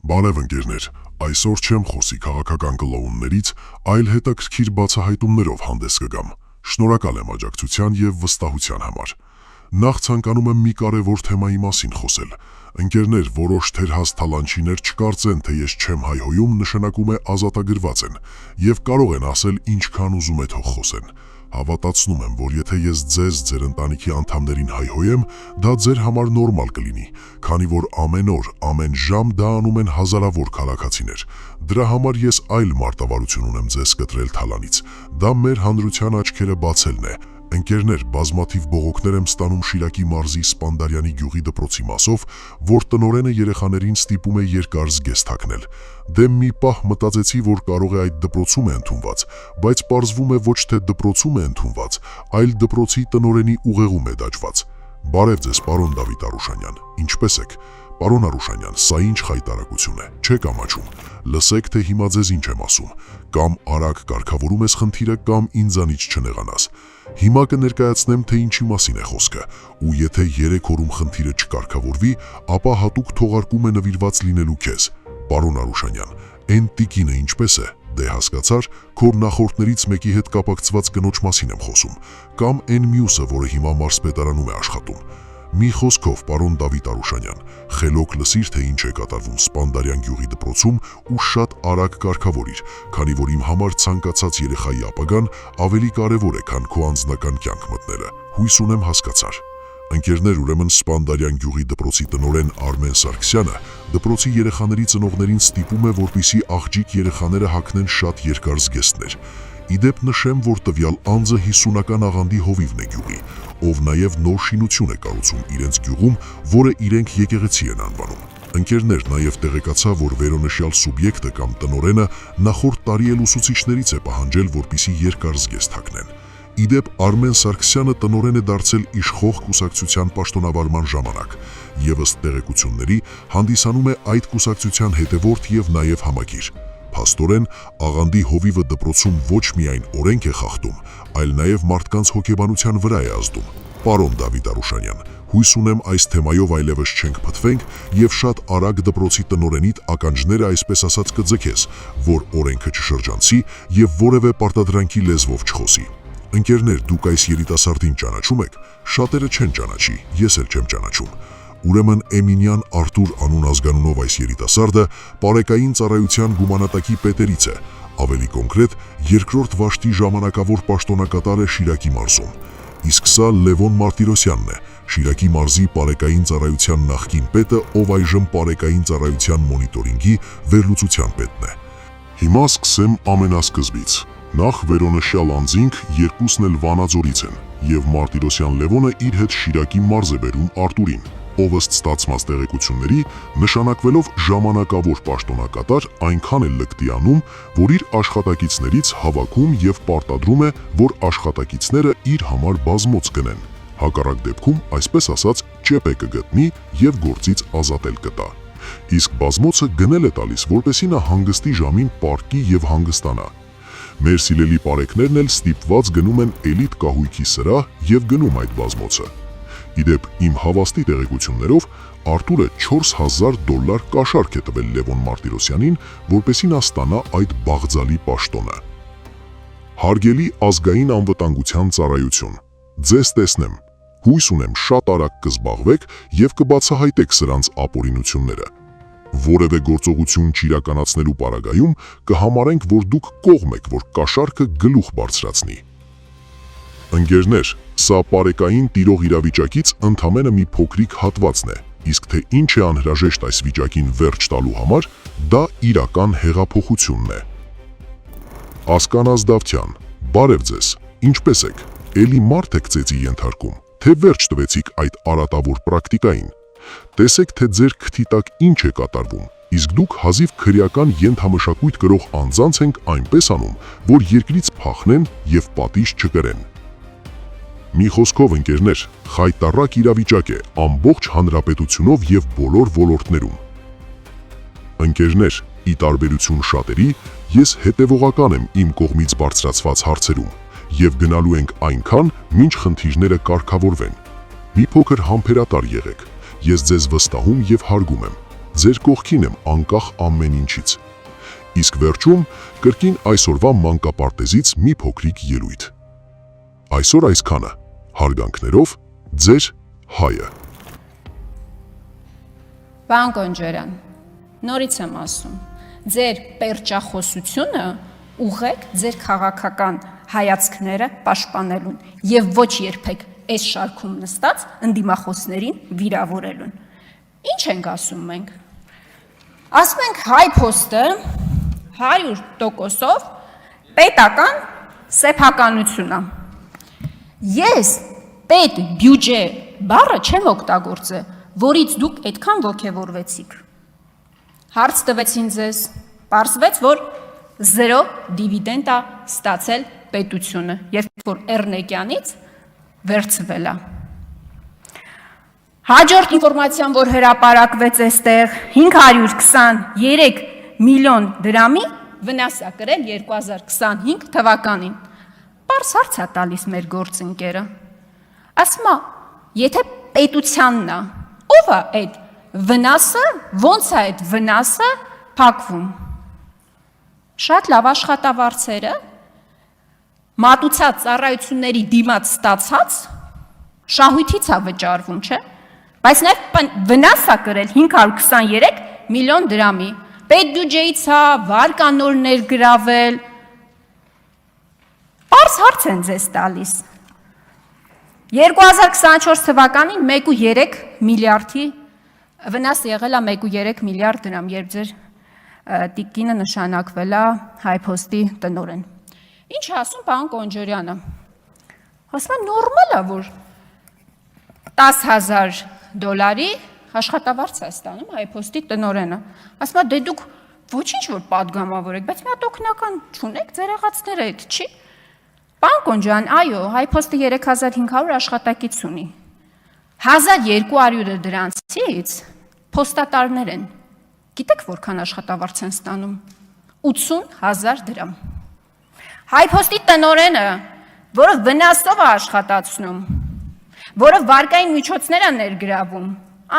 Բարև ընկերներ, այսօր չեմ խոսի քաղաքական կլոուններից, այլ հետաքրքիր բացահայտումներով հանդես կգամ։ Շնորհակալ եմ աջակցության եւ վստահության համար։ Նախ ցանկանում եմ մի կարևոր թեմայի մասին խոսել։ Ընկերներ, որոշ թերհաս թալանչիներ չկարծեն, թե ես չեմ հայհոյում, նշանակում է ազատագրված են եւ կարող են ասել ինչքան ուզում է թող խոսեն։ Հավատացնում եմ, որ եթե ես ձեզ, ձեր ընտանիքի անդամներին հայհոյեմ, դա ձեր համար նորմալ կլինի, քանի որ ամեն օր, ամեն ժամ դա անում են հազարավոր քաղաքացիներ։ Դրա համար ես այլ մարտավարություն ունեմ ձեզ կտրել թալանից։ Դա մեր հանրության աչքերը բացելն է։ Ընկերներ, բազմաթիվ բողոքներ եմ ստանում Շիրակի մարզի Սպանդարյանի գյուղի դպրոցի մասով, որ տնօրենը երեխաներին ստիպում է երկար զգեստ հագնել։ Դե մի պահ մտածեցի, որ կարող է այդ դպրոցում է ընդունված, բայց պարզվում է ոչ թե դպրոցում է ընդունված, այլ դպրոցի տնօրենի ուղեղում է դաջված։ Բարև ձեզ, պարոն Դավիթ Արուշանյան, ինչպե՞ս եք։ Պարոն Արուշանյան, սա ինչ խայտարակություն է, չեք ամաչում։ Լսեք, թե հիմա ձեզ ինչ եմ ասում։ Կամ արագ կարգավորում ես խնդիրը, կամ ինձանից չնեղանաս։ Հիմա կներկայացնեմ, թե ինչի մասին է խոսքը, ու եթե 3 օրում խնդիրը չկարգավորվի, ապա հատուկ թողարկում է նվիրված լինելու քեզ։ Պարոն Արուշանյան, այն տիկինը ինչպես է, դե հասկացար, քոր նախորդներից մեկի հետ կապակցված կնոջ մասին եմ խոսում, կամ այն մյուսը, որը հիմա մարզպետարանում է աշխատում։ Մի խոսքով, պարոն Դավիթ Արուշանյան, խելոք լսիր, թե ինչ է կատարվում Սպանդարյան գյուղի դպրոցում ու շատ արագ կարգավորիր, քանի որ իմ համար ցանկացած երեխայի ապագան ավելի կարևոր է, քան քո անձնական կյանք մտնելը։ Հույս ունեմ հասկացար։ Ընկերներ, ուրեմն Սպանդարյան գյուղի դպրոցի տնօրեն Արմեն Սարգսյանը դպրոցի երեխաների ծնողներին ստիպում է, որպեսզի աղջիկ երեխաները հագնեն շատ երկար զգեստներ։ Իդեպ նշեմ, որ տվյալ անձը 50-ական աղանդի հովիվն է գյուղի, ով նաև նոր շինություն է կառուցում իրենց գյուղում, որը իրենք եկեղեցի են անվանում։ Ընկերներ, նաև տեղեկացա, որ վերոնշյալ սուբյեկտը կամ տնօրենը նախորդ տարի էլ ուսուցիչներից է պահանջել, որպեսզի երկար զգեստ հագնեն։ Իդեպ Արմեն Սարգսյանը տնօրեն է դարձել իշխող կուսակցության պաշտոնավարման ժամանակ, եւ ըստ տեղեկությունների հանդիսանում է այդ կուսակցության հետևորդ եւ նաև համակիր։ Փաստորեն, աղանդի հովիվը դպրոցում ոչ միայն օրենք է խախտում, այլ նաև մարդկանց հոգեբանության վրա է ազդում։ Պարոն Դավիթ Արուշանյան, հույս ունեմ այս թեմայով այլևս չենք փթվենք եւ շատ արագ դպրոցի տնօրենիդ ականջները այսպես ասած կձգես, որ օրենքը չշրջանցի եւ որևէ պարտադրանքի լեզվով չխոսի։ Ընկերներ, դուք այս երիտասարդին ճանաչում եք։ Շատերը չեն ճանաչի, ես էլ չեմ ճանաչում։ Ուրեմն Էմինյան Արտուր անուն ազգանունով այս երիտասարդը պարեկային ծառայության գումանատակի պետերից է, ավելի կոնկրետ երկրորդ վաշտի ժամանակավոր պաշտոնակատար է Շիրակի մարզում։ Իսկ սա Լևոն Մարտիրոսյանն է, Շիրակի մարզի պարեկային ծառայության նախկին պետը, ով այժմ պարեկային ծառայության մոնիտորինգի վերլուծության պետն է։ Հիմա սկսեմ ամենասկզբից։ Նախ վերոնշյալ անձինք երկուսն էլ Վանաձորից են, եւ Մարտիրոսյան Լևոնը իր հետ Շիրակի մարզ է բերում Արտուրին, ով ըստ ստացված տեղեկությունների նշանակվելով ժամանակավոր պաշտոնակատար այնքան էլ լկտի անում, որ իր աշխատակիցներից հավաքում եւ պարտադրում է, որ աշխատակիցները իր համար բազմոց գնեն։ Հակառակ դեպքում, այսպես ասած, ճեպ է կգտնի եւ գործից ազատել կտա։ Իսկ բազմոցը գնել է տալիս, որպեսզի նա հանգստի ժամին պարկի եւ հանգստանա։ Մեր սիրելի պարեկներն էլ ստիպված գնում են էլիտ կահույքի սրահ եւ գնում այդ բազմոցը։ Իդեպ իմ հավաստի տեղեկություններով Արտուրը $4000 կաշառք է տվել Լևոն Մարտիրոսյանին, որպեսզի նա ստանա այդ բաղձալի պաշտոնը։ Հարգելի ազգային անվտանգության ծառայություն, ձեզ տեսնեմ, հույս ունեմ շատ արագ կզբաղվեք եւ կբացահայտեք սրանց ապօրինությունները։ Որևէ գործողություն չիրականացնելու պարագայում կհամարենք, որ դուք կողմ եք, որ կաշառքը գլուխ բարձրացնի։ Ընկերներ, սա պարեկային տիրող իրավիճակից ընդամենը մի փոքրիկ հատվածն է, իսկ թե ինչ է անհրաժեշտ այս վիճակին վերջ տալու համար, դա իրական հեղափոխությունն է։ Ասկանազ Դավթյան, բարև ձեզ, ինչպե՞ս եք, էլի մարդ եք ծեծի ենթարկում, թե վերջ տվեցիք այդ արատավոր պրակտիկային։ Տեսեք, թե ձեր քթի տակ ինչ է կատարվում, իսկ դուք հազիվ քրեական ենթամշակույթ կրող անձանց ենք այնպես անում, որ երկրից փախնեն եւ պատիժ չկրեն։ Մի խոսքով ընկերներ, խայտառակ իրավիճակ է ամբողջ հանրապետությունով եւ բոլոր ոլորտներում։ Ընկերներ, ի տարբերություն շատերի, ես հետևողական եմ իմ կողմից բարձրացված հարցերում եւ գնալու ենք այնքան, մինչ խնդիրները կարգավորվեն։ Մի փոքր համբերատար եղեք։ Ես ձեզ վստահում եւ հարգում եմ։ ձեր կողքին եմ անկախ ամեն ինչից։ Իսկ վերջում կրկին այսօրվա մանկապարտեզից մի փոքրիկ ելույթ։ Այսօր այսքանը, հարգանքներով, ձեր Հայը։ Պարոն Կոնջարյան, նորից եմ ասում, ձեր պերճախոսությունը ուղղեք ձեր քաղաքական հայացքները պաշտպանելուն եւ ոչ երբեք այս շարքում նստած ընդդիմախոսներին վիրավորելուն։ Ինչ ենք ասում մենք։ Ասում ենք հայ փոստը 100%-ով պետական սեփականություն է։ Ես պետ բյուջե բառը չեմ օգտագործել, որից դուք այդքան ոգևորվեցիք։ Հարց տվեցին ձեզ, պարզվեց, որ 0 դիվիդենդ է ստացել պետությունը, երբ որ Էռնեկյանից վերցվել է։ Հաջորդ ինֆորմացիան, որ հրապարակվեց այստեղ, 523 միլիոն դրամի վնաս է կրել 2025 թվականին։ Պարզ հարց է տալիս մեր գործընկերը։ Ասում է, եթե պետությանն է, ով է այդ վնասը, ոնց է այդ վնասը փակվում։ Շատ լավ աշխատավարձերը, մատուցած ծառայությունների դիմաց ստացած շահույթից է վճարվում, չէ՞։ Բայց նաև վնաս է կրել 523 միլիոն դրամի։ Պետ բյուջեից է վարկանորներ գրավել։ Պարզ հարց են ձեզ տալիս։ 2024 թվականին 1.3 միլիարդի վնաս եղել է 1.3 միլիարդ դրամ, երբ ձեր տիկինը նշանակվել է հայփոստի տնօրեն։ Ինչ է ասում պարոն Կոնջարյանը։ Ասում է նորմալ է, որ 10,000 դոլարի աշխատավարձ է ստանում հայփոստի տնօրենը։ Ասում է դե դուք ոչինչ որ պատգամավոր եք, բայց մի հատ օգնական չունեք, ձեր եղածները այդ չի։ Պարոն Կոնջարյան, այո, հայփոստը 3500 աշխատակից ունի։ 1200-ը դրանցից փոստատարներ են։ Գիտեք որքան աշխատավարձ են ստանում։ 80,000 դրամ։ Հայփոստի տնօրենը, որը վնասով է աշխատացնում, որը վարկային միջոցներ է ներգրավում,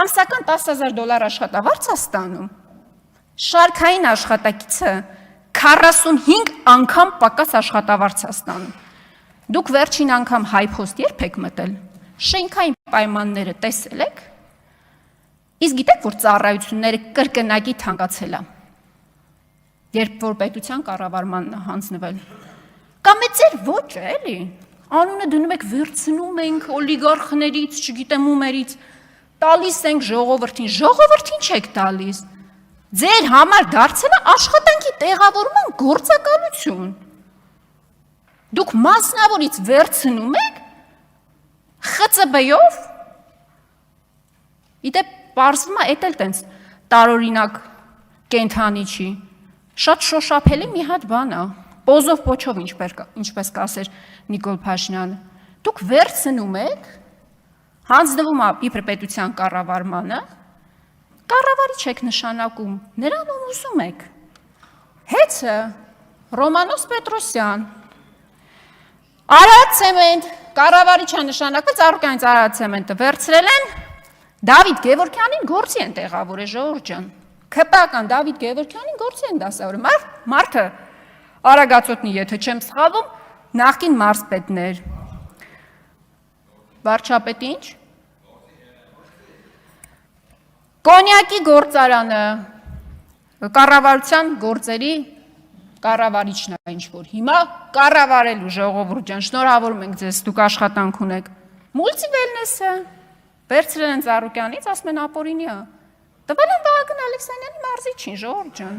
ամսական 10,000 դոլար աշխատավարձ է ստանում, շարքային աշխատակիցը 45 անգամ պակաս աշխատավարձ է ստանում։ Դուք վերջին անգամ հայփոստ երբ եք մտել, շենքային պայմանները տեսել եք, իսկ գիտեք, որ ծառայությունները կրկնակի թանկացել է, երբ որ պետության կառավարմանն է հանձնվել։ Կամ է ձեր ոճը, էլի, անունը դնում եք վերցնում ենք օլիգարխներից, չգիտեմ ումերից, տալիս ենք ժողովրդին, ժողովրդին չեք տալիս, ձեր համար դարձել է աշխատանքի տեղավորման գործակալություն։ Դուք մասնավորից վերցնում եք ԽԾԲ-ով, իդեպ պարզվում է, էդ էլ տենց տարօրինակ կենթանի չի, շատ շոշափելի մի հատ բան է, պոզով պոչով, ինչպես կասեր Նիկոլ Փաշինյանը, դուք վերցնում եք, հանձնվում է իբր պետության կառավարմանը, կառավարիչ եք նշանակում, նրան ում ուզում եք, հեծը Ռոմանոս Պետրոսյան, Արարատցեմենտ, կառավարիչ է նշանակվել, Ծառուկյանից Արարատցեմենտը վերցրել են, Դավիթ Գևորգյանին գործի են տեղավորել, ժողովուրդ ջան, ՔՊ-ական Դավիթ Գևորգյանին գործի են դասավորել, մարդը Արագածոտնի, եթե չեմ սխալվում, նախկին մարզպետներ, վարչապետ ինչ, կոնյակի գործարանը, կառավարության գործերի կառավարիչն է ինչ-որ, հիմա կառավարելու ժողովուրդ ջան, շնորհավորում ենք ձեզ, դուք աշխատանք ունեք, մուլտիվելնեսը, վերցրել են Ծառուկյանից, ասում են ապօրինի է, տվել են Վահագն Ալեքսանյանի մարզիչին, ժողովուրդ ջան։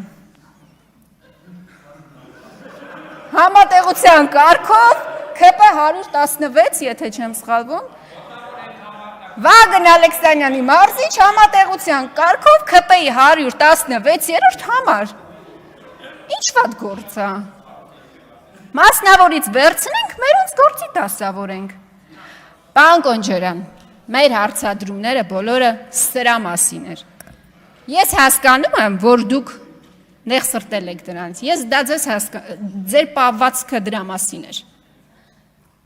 Համատեղության կարգով ՔՊ 116, եթե չեմ սխալվում, Վահագն Ալեքսանյանի մարզիչ համատեղության կարգով ՔՊ-ի 116-րդ համար։ Ինչ վատ գործ է։ Մասնավորից վերցնենք, մերոնց գործի դասավորենք։ Պարոն Կոնջարյան, մեր հարցադրումները բոլորը սրա մասին էր։ Ես հասկանում եմ, որ դուք նեղսրտել եք դրանց։ Ես դա ձեր պահվածքը դրա մասին էր։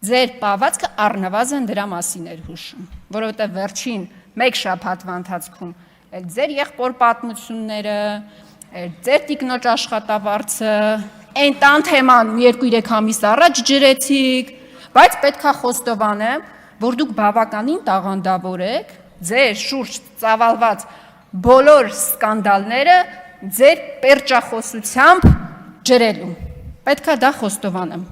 Ձեր պահվածքը առնվազն դրա մասին էր հուշում, որովհետև վերջին մեկ շաբաթվա ընթացքում այլ ձեր եղբոր պատմությունները, ձեր տիկնոջ աշխատավարձը, այն տան թեման 2-3 ամիս առաջ ջրեցիք, բայց պետքա խոստովանեմ, որ դուք բավականին տաղանդավոր եք, ձեր շուրջ ծավալված բոլոր սկանդալները ձեր պերճախոսությամբ ջրելու։ Պետքա դա խոստովանեմ։